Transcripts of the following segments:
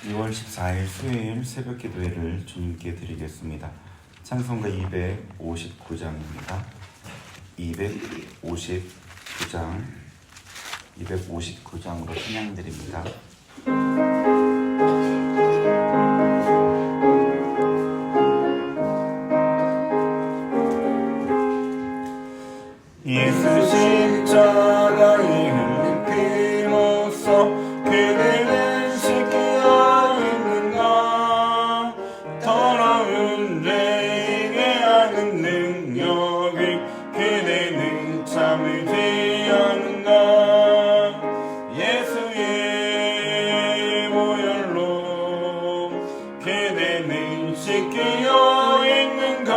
2월 14일 수요일 새벽 기도회를 주님께 드리겠습니다. 찬송가 259장입니다. 259장으로 찬양드립니다. 예수 십자가에 흘린 피로써 그대를 씻기어 있는가. 더러운 죄에게 하는 능력을 그대는 참으지 않는가. 예수의 보혈로 그대는 씻기어 있는가.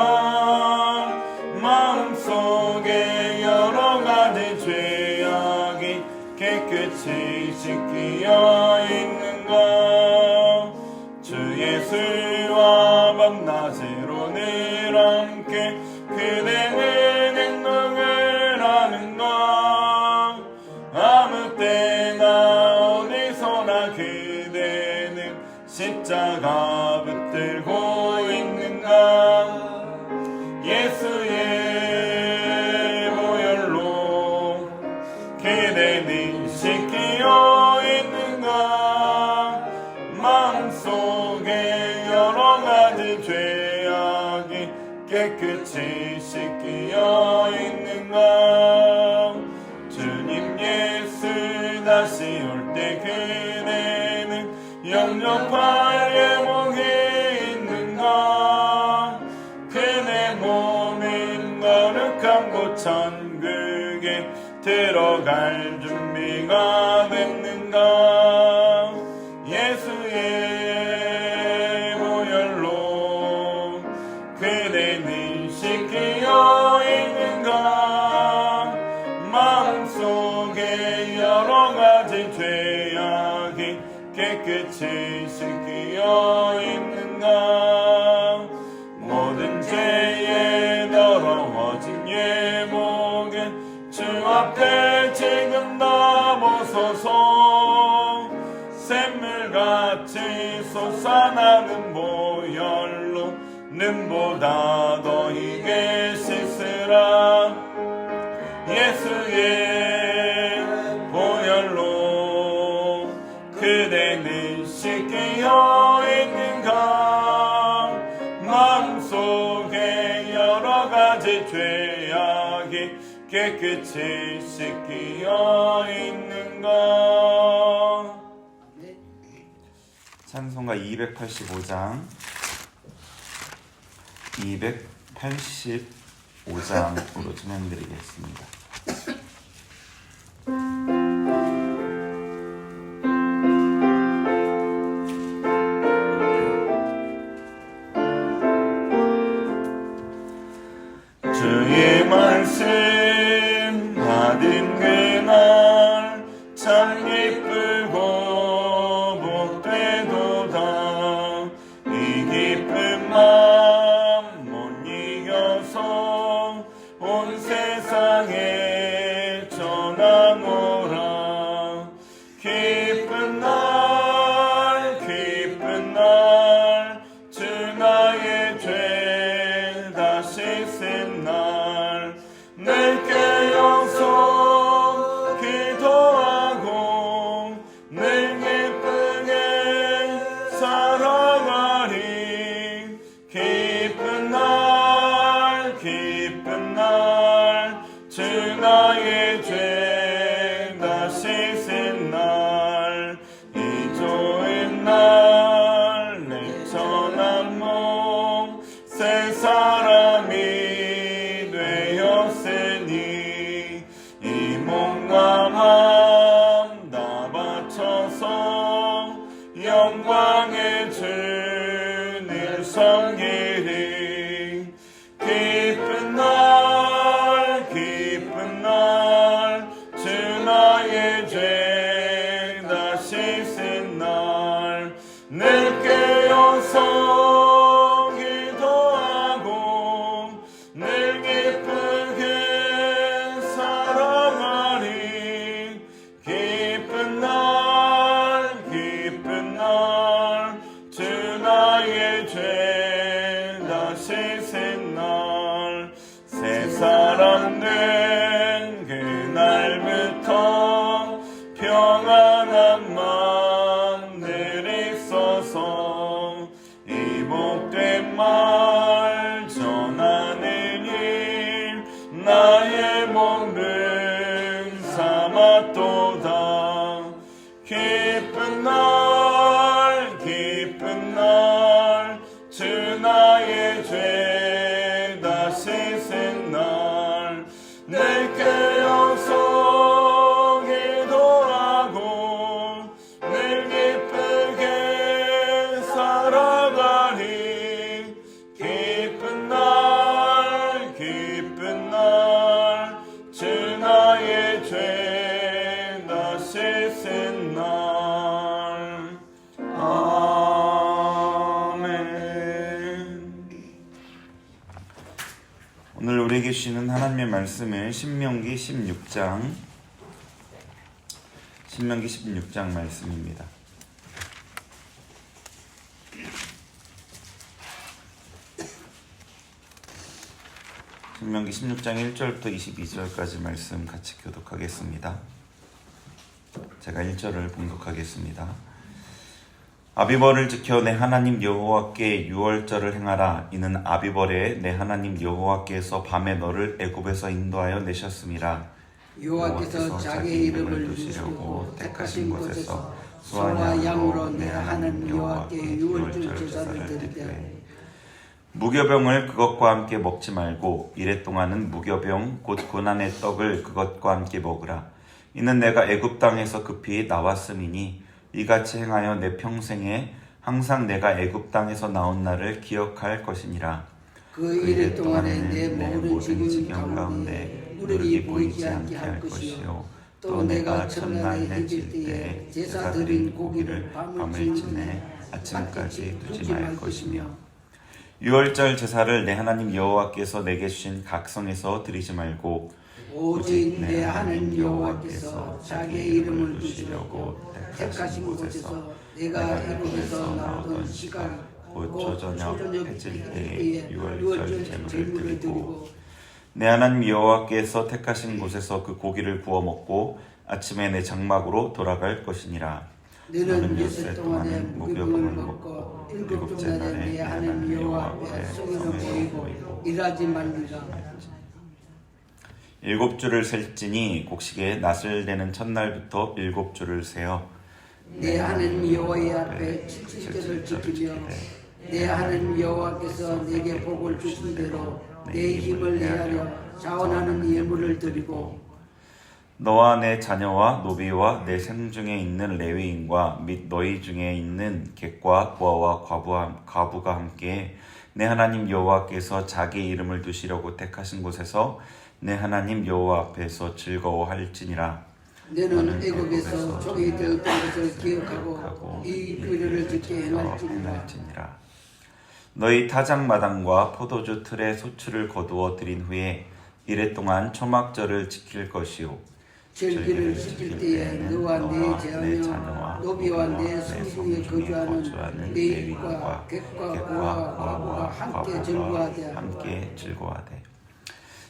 마음속에 여러 가지 죄악이 깨끗이 씻기어 있는가. 주 예수와 밤낮으로 늘 함께 그대는 행동을 하는가. 아무 때나 어디서나 그대는 십자가 붙들고 있는가. 예수의 보혈로 그대는 씻기어 있는가. 마음속에 여러 가지 죄악이 깨끗이 씻기어 있는가. 주님 예수 다시 올 때 그대는 영접할 예복이 있는가. 그대 몸은 거룩한 곳 천국에 들어갈 준비가 됐는가. 예수의 보혈로 그대는 씻기어 있는가. 마음속에 여러 가지 죄악이 깨끗이 씻기어 있는가. 모든 죄에 더러워진 예복은 주 앞에 지금 다 벗어서 샘물같이 솟아나는 보혈로 눈보다 더 희게 씻으라. 예수의 보혈로 그대는 씻기어 있는가. 마음속에 여러 가지 죄악이 깨끗이 씻기어 있는가. 찬송가 285장 285장으로 진행드리겠습니다. 주의 말씀 받은 그날 참 기쁘고 복되도다. 이 기쁜 마음 못 이겨서 온 세상에 전하노라. 기쁜 날 기쁜 날 주 나의 죄 다 씻은 날. 늘 깨어서 기도하고 늘 기쁘게 살아가리. 기쁜 날 기쁜 날 주 나의 죄 다 씻은 날. 이 좋은 날 내 천한 몸 새 사람이 되었으니 이 몸과 마음 다 바쳐서 영광의 주를 섬기리. 기쁜 날 기쁜 날 주 나의 죄 다 씻은 날. 늘 깨어서 기도하고 늘 기쁘게 살아가리. 기쁜 날 기쁜 날 날, 주 나의 죄 다 씻은 날, 새 사람 된 그날부터 평안한 맘 늘 있어서 이 복된 말 전하는 일 나의 몸은 삼았도다. 기쁜 날 기쁜 날, 주 나의 죄 다 씻은 날, 늘 깨어서 기도하고 늘 기쁘게 살아가리. 기쁜 날 기쁜 날, 주 나의 죄 다 씻은 날. 아멘. 오늘 우리에게 주시는 하나님의 말씀은 신명기 16장 말씀입니다. 신명기 16장 1절부터 22절까지 말씀 같이 교독하겠습니다. 제가 1절을 봉독하겠습니다. 아비벌을 지켜 내 하나님 여호와께 유월절을 행하라. 이는 아비벌에 내 하나님 여호와께서 밤에 너를 애굽에서 인도하여 내셨음이라. 여호와께서 자기의 이름을 두시려고 택하신 곳에서 소와 양으로 내 하나님 여호와께 유월절 제사를 드리되 무교병을 그것과 함께 먹지 말고 이래 동안은 무교병 곧 고난의 떡을 그것과 함께 먹으라. 이는 내가 애굽 땅에서 급히 나왔음이니 이같이 행하여 내 평생에 항상 내가 애굽 땅에서 나온 날을 기억할 것이니라. 그 이래 동안에 내 모든 지경 가운데 누룩이 보이지 않게 할 것이요 또 내가 첫날에 해질 때에 제사 드린 고기를 밤을 지내 아침까지 두지 말 것이며 유월절 제사를 내 하나님 여호와께서 내게 주신 각성에서 드리지 말고 오직 내 하나님 여호와께서 자기의 이름을 두시려고 택하신 곳에서 내가 애굽에서 나오던 시간 곧 저저녁 해질 때에 유월절 제물을 드리고 내 하나님 여호와께서 택하신 곳에서 그 고기를 구워 먹고 아침에 내 장막으로 돌아갈 것이니라. 너는 엿새 동안에 무교병을 먹고 일곱째 날에 내 하나님 여호와 앞에 성의를 보이고 일하지 말리라. 일곱 주를 셀지니 곡식에 낫을 내는 첫날부터 일곱 주를 세어 내 하나님 여호와의 앞에 칠칠절을 지키며 내 하나님 여호와께서 내게 복을 주신 대로 내 힘을 내하려 자원하는 예물을 드리고 너와 내 자녀와 노비와 내 생중에 있는 레위인과 및 너희 중에 있는 객과 고아와 과부가 함께 내 하나님 여호와께서 자기 이름을 두시려고 택하신 곳에서 내 하나님 여호와 앞에서 즐거워할지니라. 너는 애굽에서 종이 되었던 것을 기억하고 이 규례를 지켜 행할지니라. 너희 타작마당과 포도주 틀에 소출을 거두어 들인 후에 이래 동안 초막절을 지킬 것이요 절기를 지킬 때에 너와 내 자녀와 노비와 내 성중에 거주하는 레위인과 객과 고아와 과부가 함께 즐거워하되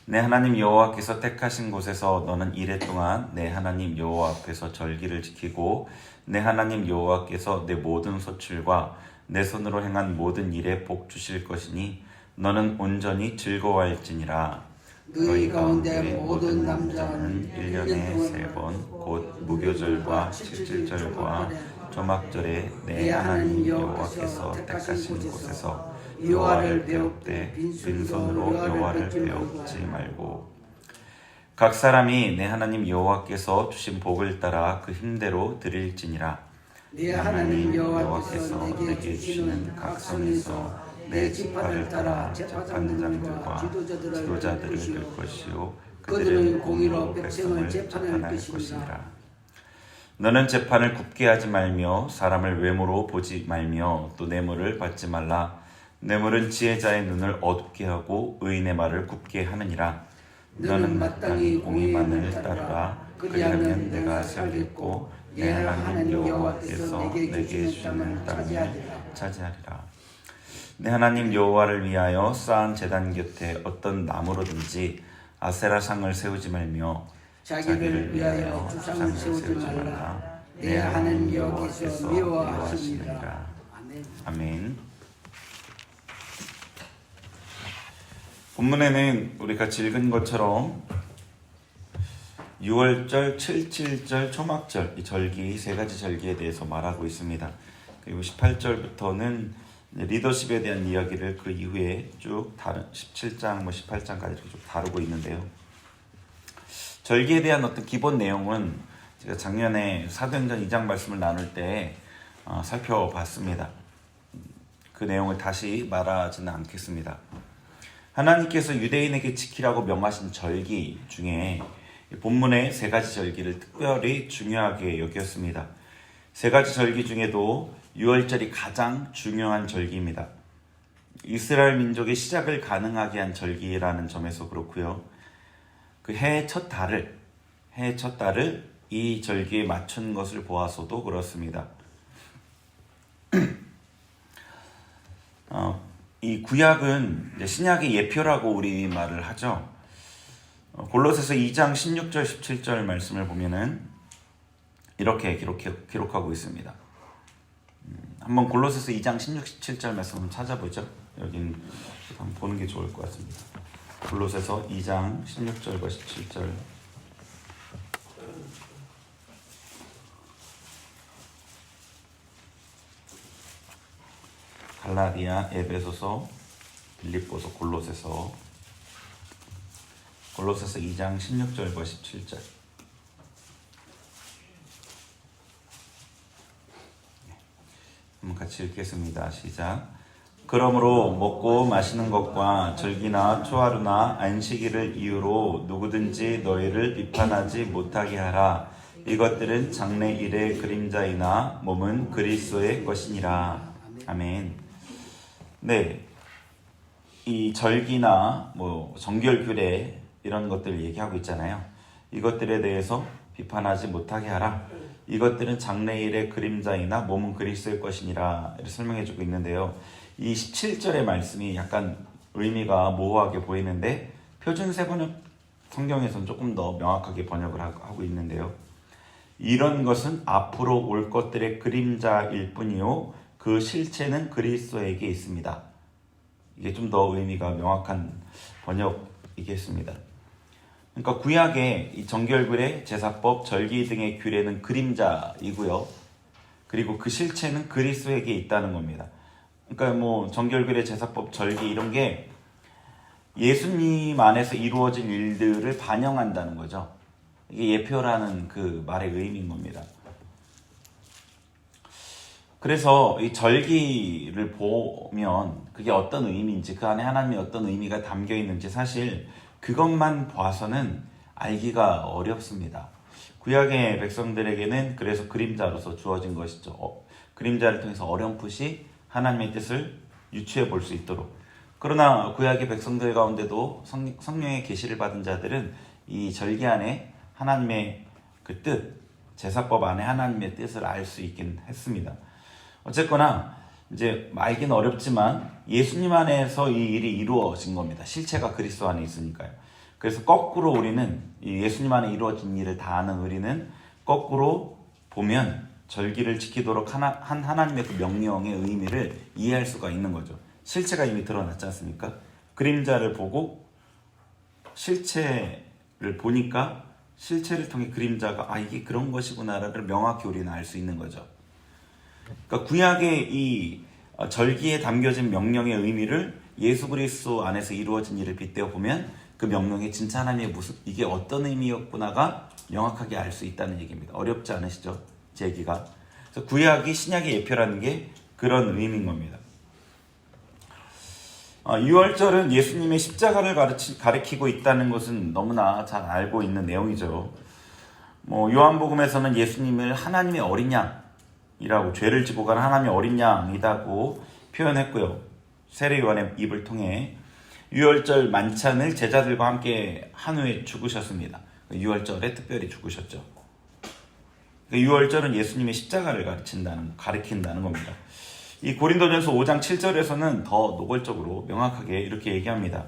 내 하나님 여호와께서 택하신 곳에서 너는 이래 동안 내 하나님 여호와 앞에서 절기를 지키고 내 하나님 여호와께서 내 모든 소출과 내 손으로 행한 모든 일에 복 주실 것이니 너는 온전히 즐거워할지니라. 너희 가운데 모든 남자는 1년에 3번 곧 무교절과 칠칠절과 조막절에 내 하나님 여호와께서 택하신 곳에서 여호와를 배웁되 빈손으로 여호와를 배웁지 말고 각 사람이 내 하나님 여호와께서 주신 복을 따라 그 힘대로 드릴지니라. 내 하나님 여호와께서 내게 주시는 각성에서 내 지파를 따라 재판장들과 지도자들을 들 것이요 그들은 공의로 백성을 재판할 것이니라. 너는 재판을 굽게 하지 말며 사람을 외모로 보지 말며 또 뇌물을 받지 말라. 뇌물은 지혜자의 눈을 어둡게 하고 의인의 말을 굽게 하느니라. 너는 마땅히 공의만을 따르라. 그리하면 내가 살겠고 내 하나님 여호와께서 내게 주시는 땅을 차지하리라. 내 하나님 여호와를 위하여 쌓은 제단 곁에 어떤 나무로든지 아세라상을 세우지 말며 자기를 위하여 주상을 세우지 말라. 내 하나님 여호와께서 미워하시니라. 아멘. 본문에는 우리 같이 읽은 것처럼 6월절, 77절, 초막절 이 절기 세 가지 절기에 대해서 말하고 있습니다. 그리고 18절부터는 리더십에 대한 이야기를 그 이후에 쭉 다른 17장, 18장까지 이렇게 쭉 다루고 있는데요. 절기에 대한 어떤 기본 내용은 제가 작년에 사도행전 2장 말씀을 나눌 때 살펴봤습니다. 그 내용을 다시 말하지는 않겠습니다. 하나님께서 유대인에게 지키라고 명하신 절기 중에 본문의 세 가지 절기를 특별히 중요하게 여겼습니다. 세 가지 절기 중에도 유월절이 가장 중요한 절기입니다. 이스라엘 민족의 시작을 가능하게 한 절기라는 점에서 그렇고요. 그 해의 첫 달을 이 절기에 맞춘 것을 보아서도 그렇습니다. 이 구약은 신약의 예표라고 우리 말을 하죠. 골로새서 2장 16절 17절 말씀을 보면은 이렇게 기록하고 있습니다. 한번 골로새서 2장 16, 17절 말씀 한번 찾아보죠. 여긴 한번 보는 게 좋을 것 같습니다. 골로새서 2장 16절과 17절. 갈라디아, 에베소서, 빌립보서, 골로새서 2장 16절과 17절. 한번 같이 읽겠습니다. 시작. 그러므로 먹고 마시는 것과 절기나 초하루나 안식일을 이유로 누구든지 너희를 비판하지 못하게 하라. 이것들은 장래일의 그림자이나 몸은 그리스도의 것이니라. 아멘. 네, 이 절기나 정결규례 이런 것들을 얘기하고 있잖아요. 이것들에 대해서 비판하지 못하게 하라. 이것들은 장래일의 그림자이나 몸은 그리스도의 것이니라 이렇게 설명해주고 있는데요. 이 17절의 말씀이 약간 의미가 모호하게 보이는데 표준 세번역 성경에서는 조금 더 명확하게 번역을 하고 있는데요. 이런 것은 앞으로 올 것들의 그림자일 뿐이요 그 실체는 그리스도에게 있습니다. 이게 좀 더 의미가 명확한 번역이겠습니다. 그러니까 구약의 이 정결규례, 제사법, 절기 등의 규례는 그림자이고요. 그리고 그 실체는 그리스도에게 있다는 겁니다. 그러니까 정결규례, 제사법, 절기 이런 게 예수님 안에서 이루어진 일들을 반영한다는 거죠. 이게 예표라는 그 말의 의미인 겁니다. 그래서 이 절기를 보면 그게 어떤 의미인지, 그 안에 하나님의 어떤 의미가 담겨 있는지 사실 그것만 봐서는 알기가 어렵습니다. 구약의 백성들에게는 그래서 그림자로서 주어진 것이죠. 그림자를 통해서 어렴풋이 하나님의 뜻을 유추해 볼 수 있도록. 그러나 구약의 백성들 가운데도 성령의 계시를 받은 자들은 이 절기 안에 하나님의 그 뜻, 제사법 안에 하나님의 뜻을 알 수 있긴 했습니다. 어쨌거나 이제 알기는 어렵지만 예수님 안에서 이 일이 이루어진 겁니다. 실체가 그리스도 안에 있으니까요. 그래서 거꾸로 우리는 이 예수님 안에 이루어진 일을 다 아는 우리는 거꾸로 보면 절기를 지키도록 한 하나님의 그 명령의 의미를 이해할 수가 있는 거죠. 실체가 이미 드러났지 않습니까? 그림자를 보고 실체를 보니까 실체를 통해 그림자가 이게 그런 것이구나를 명확히 우리는 알 수 있는 거죠. 그러니까 구약의 이 절기에 담겨진 명령의 의미를 예수 그리스도 안에서 이루어진 일을 빗대어 보면 그 명령의 진짜 하나님의 이게 어떤 의미였구나가 명확하게 알 수 있다는 얘기입니다. 어렵지 않으시죠? 제 얘기가. 그래서 구약이 신약의 예표라는 게 그런 의미인 겁니다. 6월절은 예수님의 십자가를 가리키고 있다는 것은 너무나 잘 알고 있는 내용이죠. 요한복음에서는 예수님을 하나님의 어린 양이라고, 죄를 지고 가는 하나님의 어린 양이라고 표현했고요. 세례 요한의 입을 통해 6월절 만찬을 제자들과 함께 한 후에 죽으셨습니다. 6월절에 특별히 죽으셨죠. 그러니까 유월절은 예수님의 십자가를 가리킨다는 겁니다. 이 고린도전서 5장 7절에서는 더 노골적으로 명확하게 이렇게 얘기합니다.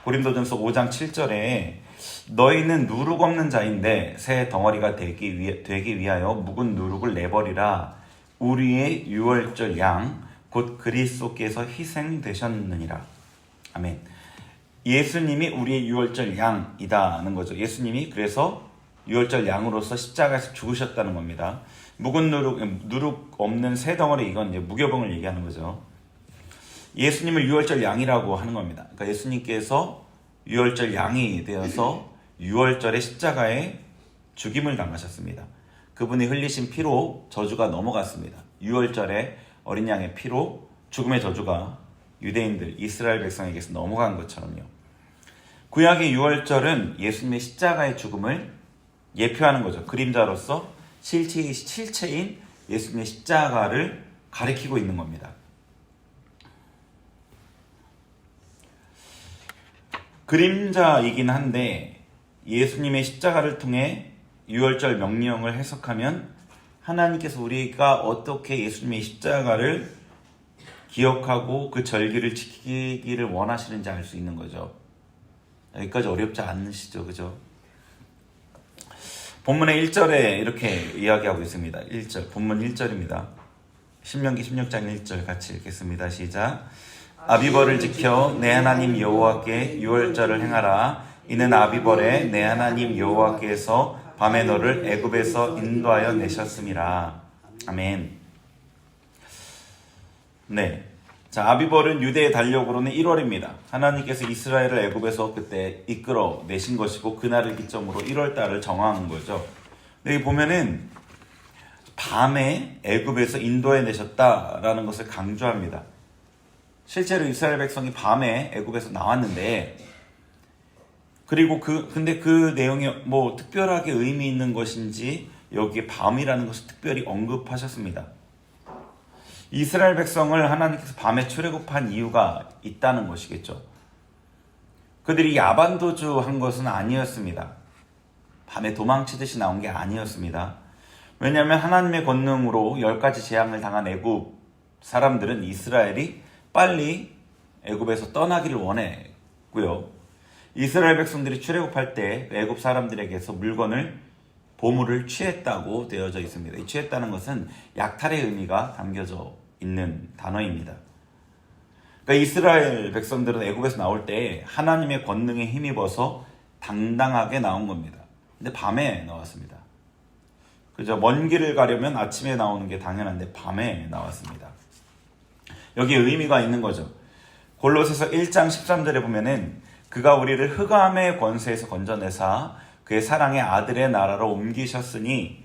고린도전서 5장 7절에 너희는 누룩 없는 자인데 새 덩어리가 되기 위하여 묵은 누룩을 내버리라. 우리의 유월절 양 곧 그리스도께서 희생되셨느니라. 아멘. 예수님이 우리의 유월절 양이다는 거죠. 예수님이 그래서 유월절 양으로서 십자가에서 죽으셨다는 겁니다. 묵은 누룩 없는 새 덩어리, 이건 이제 무교병을 얘기하는 거죠. 예수님을 유월절 양이라고 하는 겁니다. 그러니까 예수님께서 유월절 양이 되어서 유월절의 십자가에 죽임을 당하셨습니다. 그분이 흘리신 피로 저주가 넘어갔습니다. 유월절에 어린 양의 피로 죽음의 저주가 유대인들, 이스라엘 백성에게서 넘어간 것처럼요. 구약의 유월절은 예수님의 십자가의 죽음을 예표하는 거죠. 그림자로서 실체인 예수님의 십자가를 가리키고 있는 겁니다. 그림자이긴 한데 예수님의 십자가를 통해 유월절 명령을 해석하면 하나님께서 우리가 어떻게 예수님의 십자가를 기억하고 그 절기를 지키기를 원하시는지 알 수 있는 거죠. 여기까지 어렵지 않으시죠, 그죠? 본문의 1절에 이렇게 이야기하고 있습니다. 1절, 본문 1절입니다. 신명기 16장 1절 같이 읽겠습니다. 시작. 아비벌을 지켜 내 하나님 여호와께 유월절을 행하라. 이는 아비벌에 내 하나님 여호와께서 밤에 너를 애굽에서 인도하여 내셨음이라. 아멘. 네. 자, 아비벌은 유대의 달력으로는 1월입니다. 하나님께서 이스라엘을 애굽에서 그때 이끌어 내신 것이고 그날을 기점으로 1월 달을 정한 거죠. 여기 보면은 밤에 애굽에서 인도해 내셨다라는 것을 강조합니다. 실제로 이스라엘 백성이 밤에 애굽에서 나왔는데, 그리고 근데 그 내용이 뭐 특별하게 의미 있는 것인지 여기에 밤이라는 것을 특별히 언급하셨습니다. 이스라엘 백성을 하나님께서 밤에 출애굽한 이유가 있다는 것이겠죠. 그들이 야반도주한 것은 아니었습니다. 밤에 도망치듯이 나온 게 아니었습니다. 왜냐하면 하나님의 권능으로 10가지 재앙을 당한 애굽 사람들은 이스라엘이 빨리 애굽에서 떠나기를 원했고요. 이스라엘 백성들이 출애굽할 때 애굽 사람들에게서 보물을 취했다고 되어져 있습니다. 이 취했다는 것은 약탈의 의미가 담겨져 있는 단어입니다. 그러니까 이스라엘 백성들은 애굽에서 나올 때 하나님의 권능에 힘입어서 당당하게 나온 겁니다. 근데 밤에 나왔습니다. 그죠? 먼 길을 가려면 아침에 나오는 게 당연한데 밤에 나왔습니다. 여기에 의미가 있는 거죠. 골로새서 1장 13절에 보면은 그가 우리를 흑암의 권세에서 건져내사 그의 사랑의 아들의 나라로 옮기셨으니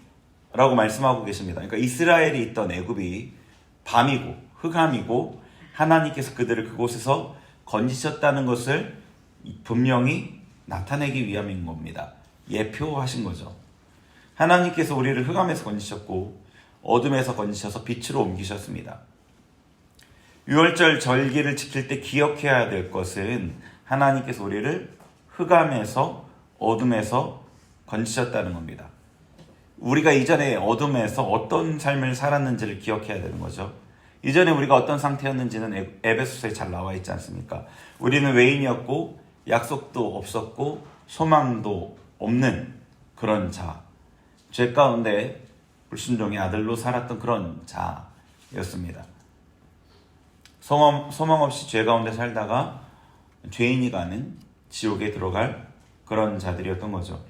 라고 말씀하고 계십니다. 그러니까 이스라엘이 있던 애굽이 밤이고 흑암이고 하나님께서 그들을 그곳에서 건지셨다는 것을 분명히 나타내기 위함인 겁니다. 예표하신 거죠. 하나님께서 우리를 흑암에서 건지셨고 어둠에서 건지셔서 빛으로 옮기셨습니다. 유월절 절기를 지킬 때 기억해야 될 것은 하나님께서 우리를 흑암에서 어둠에서 건지셨다는 겁니다. 우리가 이전에 어둠에서 어떤 삶을 살았는지를 기억해야 되는 거죠. 이전에 우리가 어떤 상태였는지는 에베소서에 잘 나와 있지 않습니까? 우리는 외인이었고 약속도 없었고 소망도 없는 그런 자, 죄 가운데 불순종의 아들로 살았던 그런 자였습니다. 소망 없이 죄 가운데 살다가 죄인이 가는 지옥에 들어갈 그런 자들이었던 거죠.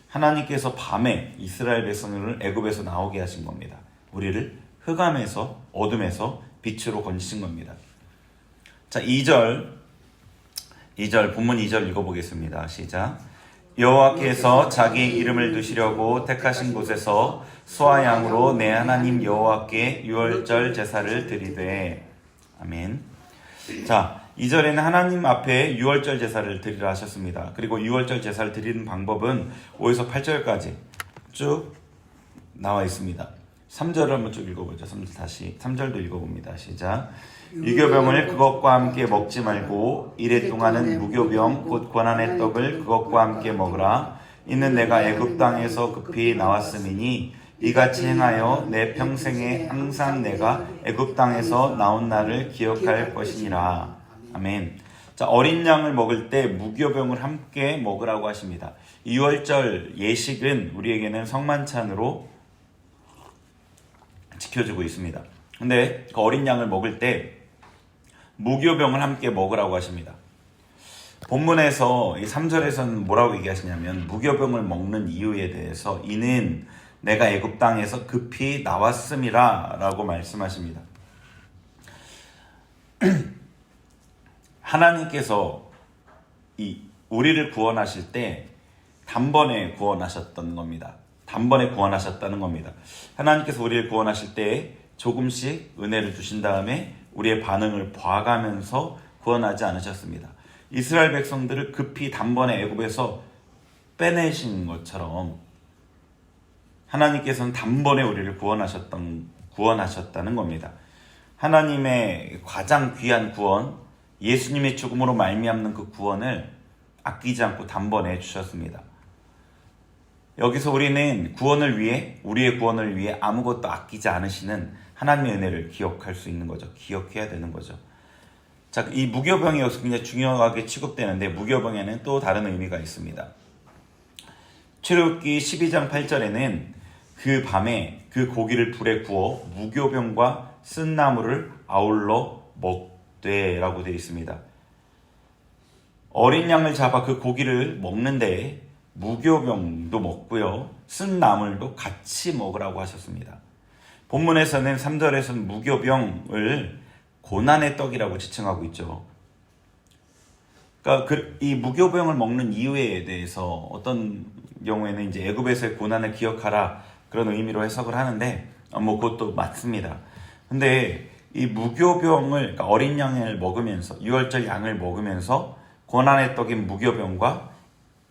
하나님께서 밤에 이스라엘 백성을 애굽에서 나오게 하신 겁니다. 우리를 흑암에서 어둠에서 빛으로 건지신 겁니다. 자, 2절 본문 2절 읽어보겠습니다. 시작. 여호와께서 자기 이름을 두시려고 택하신 곳에서 소와 양으로 내 하나님 여호와께 유월절 제사를 드리되. 아멘. 자, 2절에는 하나님 앞에 유월절 제사를 드리라 하셨습니다. 그리고 유월절 제사를 드리는 방법은 5에서 8절까지 쭉 나와 있습니다. 3절을 한번 쭉 읽어보죠. 3절도 읽어봅니다. 시작. 유교병을 그것과 함께 먹지 말고 이래 동안은 무교병 곧 고난의 떡을 그것과 함께 먹으라. 이는 내가 애굽 땅에서 급히 나왔음이니 이같이 행하여 내 평생에 항상 내가 애굽 땅에서 나온 날을 기억할 것이니라. 아멘. 자, 어린 양을 먹을 때 무교병을 함께 먹으라고 하십니다. 유월절 예식은 우리에게는 성만찬으로 지켜주고 있습니다. 근데 그 어린 양을 먹을 때 무교병을 함께 먹으라고 하십니다. 본문에서 이 3절에서는 뭐라고 얘기하시냐면 무교병을 먹는 이유에 대해서 이는 내가 애굽 땅에서 급히 나왔음이라 라고 말씀하십니다. 하나님께서 우리를 구원하실 때 단번에 구원하셨던 겁니다. 단번에 구원하셨다는 겁니다. 하나님께서 우리를 구원하실 때 조금씩 은혜를 주신 다음에 우리의 반응을 봐가면서 구원하지 않으셨습니다. 이스라엘 백성들을 급히 단번에 애굽에서 빼내신 것처럼 하나님께서는 단번에 우리를 구원하셨다는 겁니다. 하나님의 가장 귀한 구원, 예수님의 죽음으로 말미암는 그 구원을 아끼지 않고 단번에 주셨습니다. 여기서 우리는 구원을 위해, 우리의 구원을 위해 아무것도 아끼지 않으시는 하나님의 은혜를 기억할 수 있는 거죠. 기억해야 되는 거죠. 자, 이 무교병이 여기서 굉장히 중요하게 취급되는데 무교병에는 또 다른 의미가 있습니다. 출애굽기 12장 8절에는 그 밤에 그 고기를 불에 구워 무교병과 쓴 나물을 아울러 먹되 라고 되어 있습니다. 어린 양을 잡아 그 고기를 먹는데 무교병도 먹고요, 쓴 나물도 같이 먹으라고 하셨습니다. 본문에서는 3절에서는 무교병을 고난의 떡이라고 지칭하고 있죠. 그러니까 이 무교병을 먹는 이유에 대해서 어떤 경우에는 이제 애굽에서의 고난을 기억하라 그런 의미로 해석을 하는데 그것도 맞습니다. 근데 이 무교병을, 그러니까 어린 양을 먹으면서, 유월절 양을 먹으면서 고난의 떡인 무교병과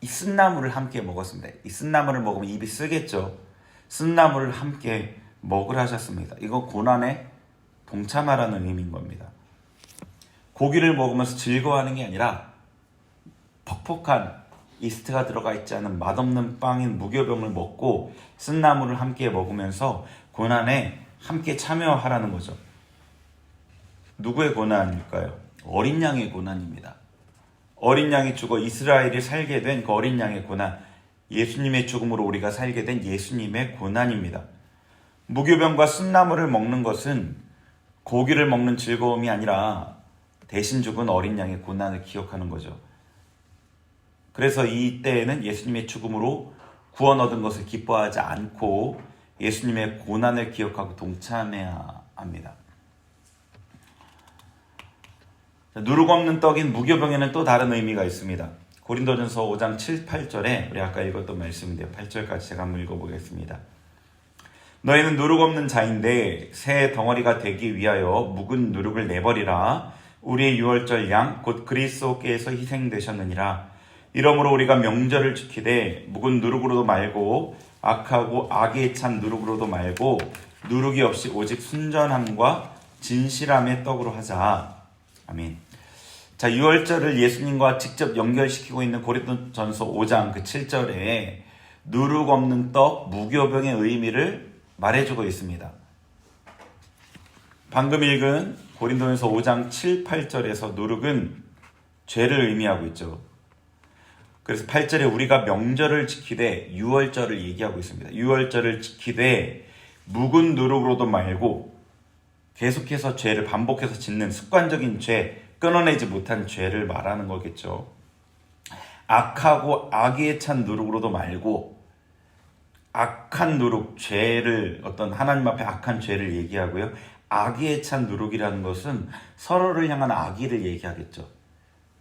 이 쓴나물을 함께 먹었습니다. 이 쓴나물을 먹으면 입이 쓰겠죠. 쓴나물을 함께 먹으라 하셨습니다. 이거 고난에 동참하라는 의미인 겁니다. 고기를 먹으면서 즐거워하는 게 아니라 퍽퍽한 이스트가 들어가 있지 않은 맛없는 빵인 무교병을 먹고 쓴나물을 함께 먹으면서 고난에 함께 참여하라는 거죠. 누구의 고난일까요? 어린 양의 고난입니다. 어린 양이 죽어 이스라엘이 살게 된 그 어린 양의 고난, 예수님의 죽음으로 우리가 살게 된 예수님의 고난입니다. 무교병과 쓴나물을 먹는 것은 고기를 먹는 즐거움이 아니라 대신 죽은 어린 양의 고난을 기억하는 거죠. 그래서 이때에는 예수님의 죽음으로 구원 얻은 것을 기뻐하지 않고 예수님의 고난을 기억하고 동참해야 합니다. 누룩 없는 떡인 무교병에는 또 다른 의미가 있습니다. 고린도전서 5장 7, 8절에 우리 아까 읽었던 말씀인데요. 8절까지 제가 한번 읽어보겠습니다. 너희는 누룩 없는 자인데 새 덩어리가 되기 위하여 묵은 누룩을 내버리라. 우리의 유월절 양 곧 그리스도께서 희생되셨느니라. 이러므로 우리가 명절을 지키되 묵은 누룩으로도 말고 악하고 악에 찬 누룩으로도 말고 누룩이 없이 오직 순전함과 진실함의 떡으로 하자. 아멘. 자, 유월절을 예수님과 직접 연결시키고 있는 고린도전서 5장 그 7절에 누룩 없는 떡 무교병의 의미를 말해주고 있습니다. 방금 읽은 고린도전서 5장 7, 8절에서 누룩은 죄를 의미하고 있죠. 그래서 8절에 우리가 명절을 지키되 유월절을 얘기하고 있습니다. 유월절을 지키되 묵은 누룩으로도 말고 계속해서 죄를 반복해서 짓는 습관적인 죄, 끊어내지 못한 죄를 말하는 거겠죠. 악하고 악에 찬 누룩으로도 말고 악한 누룩, 죄를, 어떤 하나님 앞에 악한 죄를 얘기하고요. 악에 찬 누룩이라는 것은 서로를 향한 악의를 얘기하겠죠.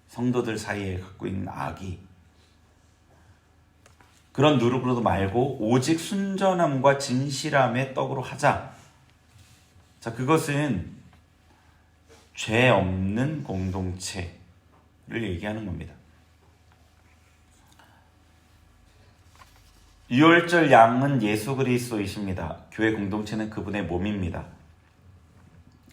성도들 사이에 갖고 있는 악의. 그런 누룩으로도 말고 오직 순전함과 진실함의 떡으로 하자. 자, 그것은 죄 없는 공동체를 얘기하는 겁니다. 유월절 양은 예수 그리스도이십니다. 교회 공동체는 그분의 몸입니다.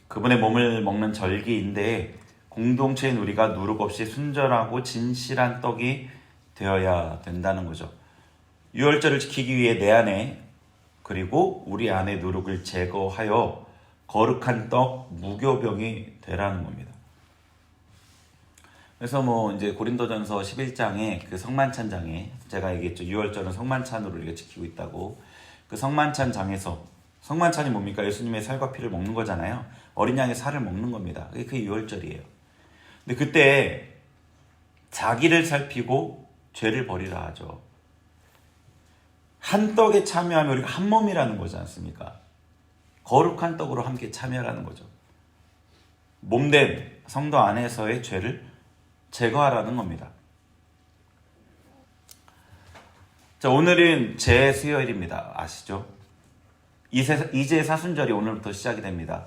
그분의 몸을 먹는 절기인데 공동체인 우리가 누룩 없이 순전하고 진실한 떡이 되어야 된다는 거죠. 유월절을 지키기 위해 내 안에 그리고 우리 안의 누룩을 제거하여 거룩한 떡 무교병이 되라는 겁니다. 그래서 이제 고린도전서 11장에 그 성만찬장에 제가 얘기했죠. 6월절은 성만찬으로 우리가 지키고 있다고. 그 성만찬장에서 성만찬이 뭡니까? 예수님의 살과 피를 먹는 거잖아요. 어린 양의 살을 먹는 겁니다. 그게 6월절이에요. 근데 그때 자기를 살피고 죄를 버리라 하죠. 한 떡에 참여하면 우리가 한 몸이라는 거지 않습니까? 거룩한 떡으로 함께 참여하라는 거죠. 몸된 성도 안에서의 죄를 제거하라는 겁니다. 자, 오늘은 제수요일입니다. 아시죠? 이제 사순절이 오늘부터 시작이 됩니다.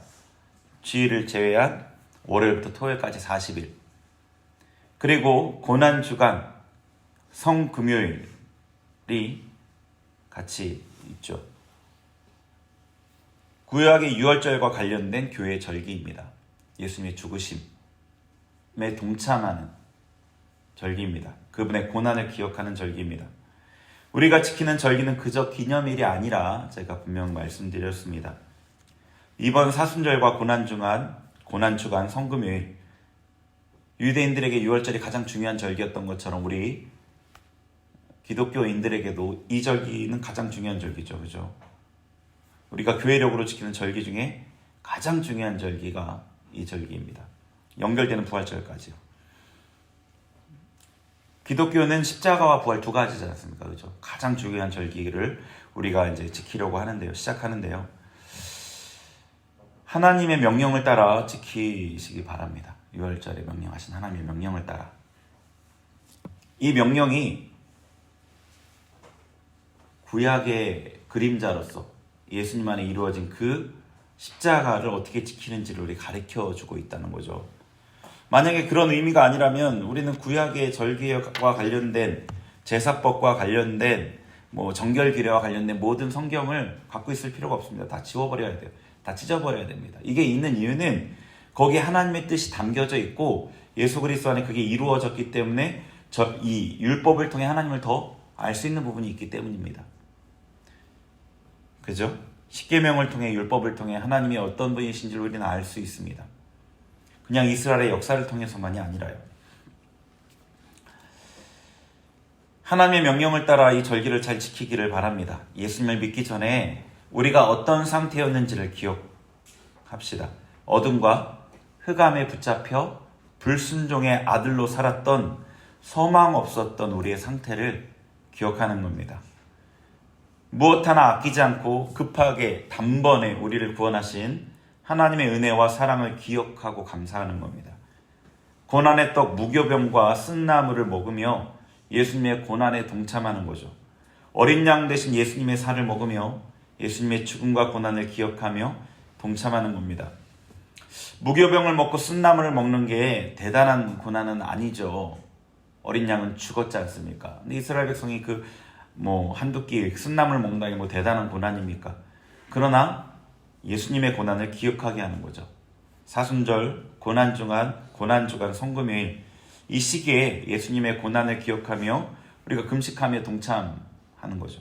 주일을 제외한 월요일부터 토요일까지 40일. 그리고 고난주간 성금요일이 같이 있죠. 구약의 유월절과 관련된 교회 절기입니다. 예수님의 죽으심에 동참하는 절기입니다. 그분의 고난을 기억하는 절기입니다. 우리가 지키는 절기는 그저 기념일이 아니라 제가 분명 말씀드렸습니다. 이번 사순절과 고난주간 성금요일, 유대인들에게 유월절이 가장 중요한 절기였던 것처럼 우리 기독교인들에게도 이 절기는 가장 중요한 절기죠. 그죠? 우리가 교회력으로 지키는 절기 중에 가장 중요한 절기가 이 절기입니다. 연결되는 부활절까지요. 기독교는 십자가와 부활 두 가지지 않습니까? 그죠? 가장 중요한 절기를 우리가 이제 지키려고 하는데요. 시작하는데요. 하나님의 명령을 따라 지키시기 바랍니다. 유월절에 명령하신 하나님의 명령을 따라. 이 명령이 구약의 그림자로서 예수님 안에 이루어진 그 십자가를 어떻게 지키는지를 우리 가르쳐주고 있다는 거죠. 만약에 그런 의미가 아니라면 우리는 구약의 절기와 관련된 제사법과 관련된 정결기례와 관련된 모든 성경을 갖고 있을 필요가 없습니다. 다 지워버려야 돼요. 다 찢어버려야 됩니다. 이게 있는 이유는 거기에 하나님의 뜻이 담겨져 있고 예수 그리스도 안에 그게 이루어졌기 때문에 이 율법을 통해 하나님을 더 알 수 있는 부분이 있기 때문입니다. 그죠? 십계명을 통해 율법을 통해 하나님이 어떤 분이신지를 우리는 알 수 있습니다. 그냥 이스라엘의 역사를 통해서만이 아니라요. 하나님의 명령을 따라 이 절기를 잘 지키기를 바랍니다. 예수님을 믿기 전에 우리가 어떤 상태였는지를 기억합시다. 어둠과 흑암에 붙잡혀 불순종의 아들로 살았던 소망 없었던 우리의 상태를 기억하는 겁니다. 무엇 하나 아끼지 않고 급하게 단번에 우리를 구원하신 하나님의 은혜와 사랑을 기억하고 감사하는 겁니다. 고난의 떡 무교병과 쓴나물을 먹으며 예수님의 고난에 동참하는 거죠. 어린 양 대신 예수님의 살을 먹으며 예수님의 죽음과 고난을 기억하며 동참하는 겁니다. 무교병을 먹고 쓴나물을 먹는 게 대단한 고난은 아니죠. 어린 양은 죽었지 않습니까? 근데 이스라엘 백성이 한두 끼 쓴나물 먹는다는 게 대단한 고난입니까? 그러나 예수님의 고난을 기억하게 하는 거죠. 사순절, 고난주간, 성금요일 이 시기에 예수님의 고난을 기억하며 우리가 금식하며 동참하는 거죠.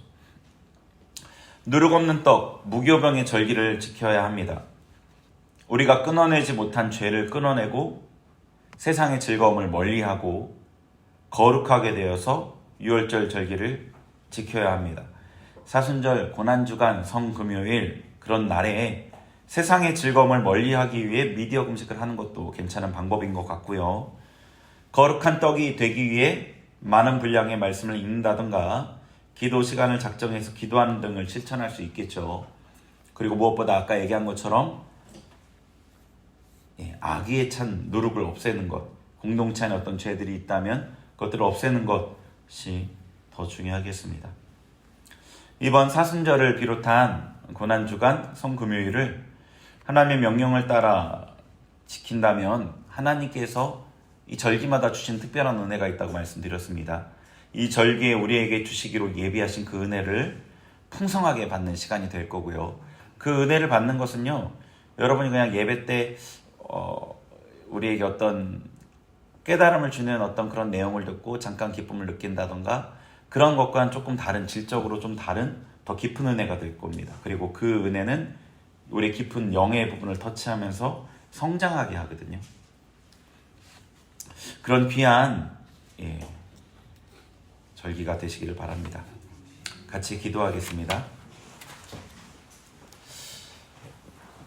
누룩 없는 떡, 무교병의 절기를 지켜야 합니다. 우리가 끊어내지 못한 죄를 끊어내고 세상의 즐거움을 멀리하고 거룩하게 되어서 유월절 절기를 지켜야 합니다. 사순절, 고난주간, 성금요일 그런 날에 세상의 즐거움을 멀리하기 위해 미디어 금식을 하는 것도 괜찮은 방법인 것 같고요. 거룩한 떡이 되기 위해 많은 분량의 말씀을 읽는다든가 기도 시간을 작정해서 기도하는 등을 실천할 수 있겠죠. 그리고 무엇보다 아까 얘기한 것처럼 악의에 찬 누룩을 없애는 것, 공동체 안에 어떤 죄들이 있다면 그것들을 없애는 것이 더 중요하겠습니다. 이번 사순절을 비롯한 고난주간, 성금요일을 하나님의 명령을 따라 지킨다면 하나님께서 이 절기마다 주신 특별한 은혜가 있다고 말씀드렸습니다. 이 절기에 우리에게 주시기로 예비하신 그 은혜를 풍성하게 받는 시간이 될 거고요. 그 은혜를 받는 것은요, 여러분이 그냥 예배 때 우리에게 어떤 깨달음을 주는 어떤 그런 내용을 듣고 잠깐 기쁨을 느낀다던가 그런 것과는 조금 다른, 질적으로 좀 다른 더 깊은 은혜가 될 겁니다. 그리고 그 은혜는 우리 깊은 영의 부분을 터치하면서 성장하게 하거든요. 그런 귀한 절기가 되시기를 바랍니다. 같이 기도하겠습니다.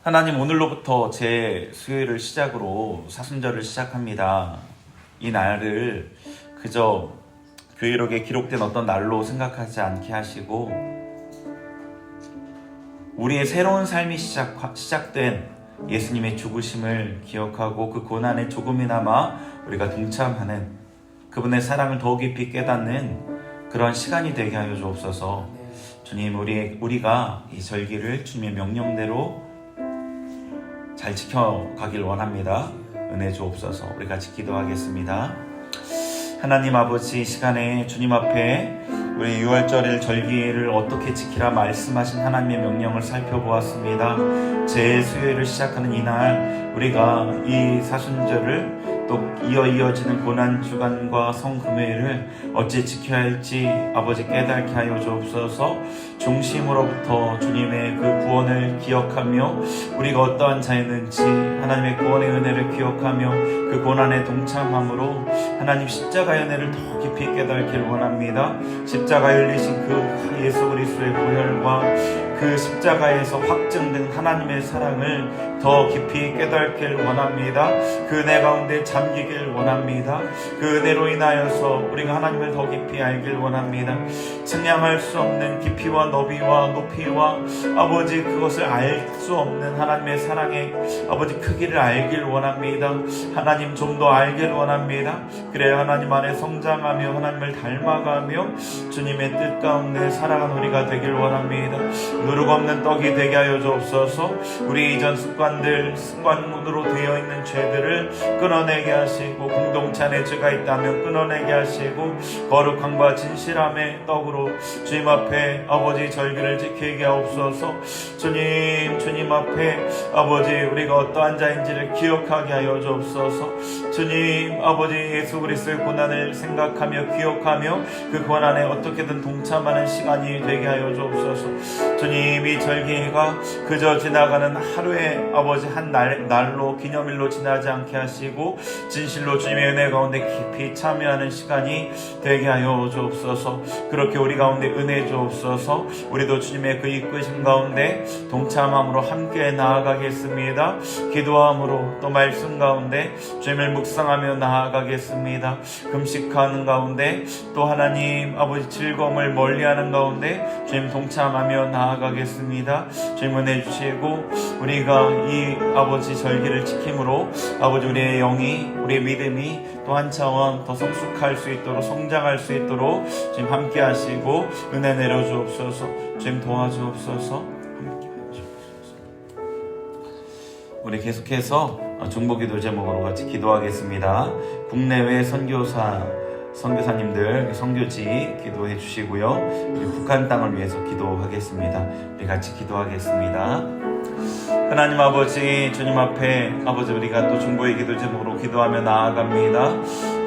하나님, 오늘로부터 제 수요일을 시작으로 사순절을 시작합니다. 이 날을 그저 교회록에 기록된 어떤 날로 생각하지 않게 하시고 우리의 새로운 삶이 시작된 예수님의 죽으심을 기억하고 그 고난에 조금이나마 우리가 동참하는 그분의 사랑을 더 깊이 깨닫는 그런 시간이 되게 하여 주옵소서. 주님, 우리가 이 절기를 주님의 명령대로 잘 지켜가길 원합니다. 은혜 주옵소서. 우리 같이 기도하겠습니다. 하나님 아버지, 이 시간에 주님 앞에 우리 6월절 절기를 어떻게 지키라 말씀하신 하나님의 명령을 살펴보았습니다. 제 수요일을 시작하는 이날 우리가 이 사순절을 또 이어지는 고난주간과 성금요일을 어찌 지켜야 할지 아버지 깨닫게 하여 주옵소서. 중심으로부터 주님의 그 구원을 기억하며 우리가 어떠한 자였는지 하나님의 구원의 은혜를 기억하며 그 고난에 동참함으로 하나님 십자가의 은혜를 더 깊이 깨닫기를 원합니다. 십자가에 흘리신 그 예수 그리스도의 보혈과 그 십자가에서 확증된 하나님의 사랑을 더 깊이 깨닫기를 원합니다. 그 은혜 가운데 잠기길 원합니다. 그 은혜로 인하여서 우리가 하나님을 더 깊이 알길 원합니다. 측량할 수 없는 깊이와 너비와 높이와 아버지 그것을 알 수 없는 하나님의 사랑의 아버지 크기를 알길 원합니다. 하나님 좀 더 알길 원합니다. 그래야 하나님 안에 성장하며 하나님을 닮아가며 주님의 뜻 가운데 살아가는 우리가 되길 원합니다. 누룩 없는 떡이 되게 하여 주옵소서. 우리 이전 습관으로 되어 있는 죄들을 끊어내게 하시고 공동체 안에 죄가 있다면 끊어내게 하시고 거룩함과 진실함의 떡으로 주님 앞에 아버지 절기를 지키게 하옵소서. 주님 앞에 아버지 우리가 어떠한 자인지를 기억하게 하여 주옵소서. 주님 아버지 예수 그리스도의 고난을 생각하며 기억하며 그 고난에 어떻게든 동참하는 시간이 되게 하여 주옵소서. 주님, 이 절기가 그저 지나가는 하루의 아버지 한 날로 기념일로 지나지 않게 하시고 진실로 주님의 은혜 가운데 깊이 참여하는 시간이 되게 하여 주옵소서. 그렇게 우리 가운데 은혜 주옵소서. 우리도 주님의 그 이끄심 가운데 동참함으로 함께 나아가겠습니다. 기도함으로 또 말씀 가운데 주님을 묵상하며 나아가겠습니다. 금식하는 가운데 또 하나님 아버지 즐거움을 멀리하는 가운데 주님 동참하며 나아가겠습니다. 주님 은혜 주시고 우리가 이 아버지 절기를 지킴으로 아버지 우리의 영이 우리의 믿음이 또 한 차원 더 성숙할 수 있도록 성장할 수 있도록 주님 함께 하시고 은혜 내려 주옵소서. 주님 도와주옵소서. 함께 하여 주옵소서. 우리 계속해서 중보기도 제목으로 같이 기도하겠습니다. 국내외 선교사님들 선교지 기도해 주시고요. 우리 북한 땅을 위해서 기도하겠습니다. 우리 같이 기도하겠습니다. 하나님 아버지, 주님 앞에 아버지 우리가 또 중보의 기도 제목으로 기도하며 나아갑니다.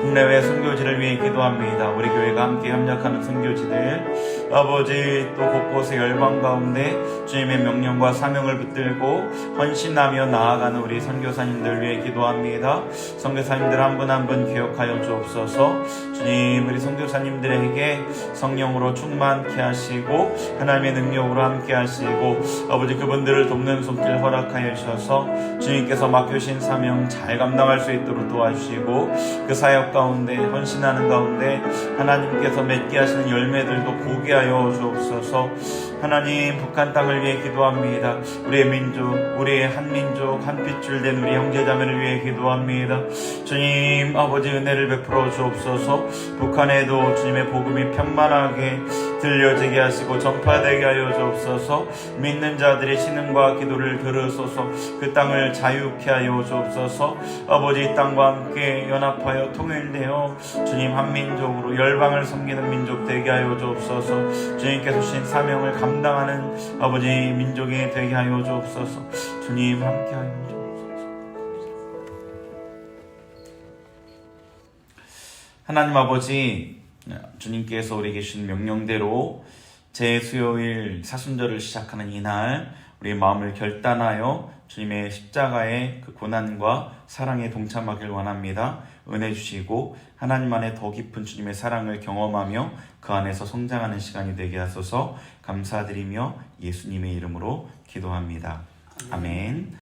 국내외 선교지를 위해 기도합니다. 우리 교회가 함께 협력하는 선교지들 아버지 또 곳곳의 열방 가운데 주님의 명령과 사명을 붙들고 헌신하며 나아가는 우리 선교사님들 위해 기도합니다. 선교사님들 한 분 한 분 기억하여 주옵소서. 주님, 우리 선교사님들에게 성령으로 충만케 하시고 하나님의 능력으로 함께 하시고 아버지 그분들을 돕는 손길 허락하여 주셔서 주님께서 맡겨주신 사명 잘 감당할 수 있도록 도와주시고 그 사역 가운데 헌신하는 가운데 하나님께서 맺게 하시는 열매들도 보게 하여 주옵소서. 하나님, 북한 땅을 위해 기도합니다. 우리의 민족, 우리의 한민족, 한 핏줄 된 우리 형제자매를 위해 기도합니다. 주님 아버지 은혜를 베풀어 주옵소서. 북한에도 주님의 복음이 편만하게 들려지게 하시고 전파되게 하여 주옵소서. 믿는 자들의 신음과 기도를 들으소서. 그 땅을 자유케 하여 주옵소서. 아버지 이 땅과 함께 연합하여 통일되어 주님 한민족으로 열방을 섬기는 민족 되게 하여 주옵소서. 주님께서 주신 사명을 감당하는 아버지 민족이 되게 하여 주옵소서. 주님 함께 하여 주옵소서. 하나님 아버지, 주님께서 우리에게 주신 명령대로 제 수요일 사순절을 시작하는 이날 우리 마음을 결단하여 주님의 십자가의 그 고난과 사랑에 동참하길 원합니다. 은혜 주시고 하나님 안에 더 깊은 주님의 사랑을 경험하며 그 안에서 성장하는 시간이 되게 하소서. 감사드리며 예수님의 이름으로 기도합니다. 아멘.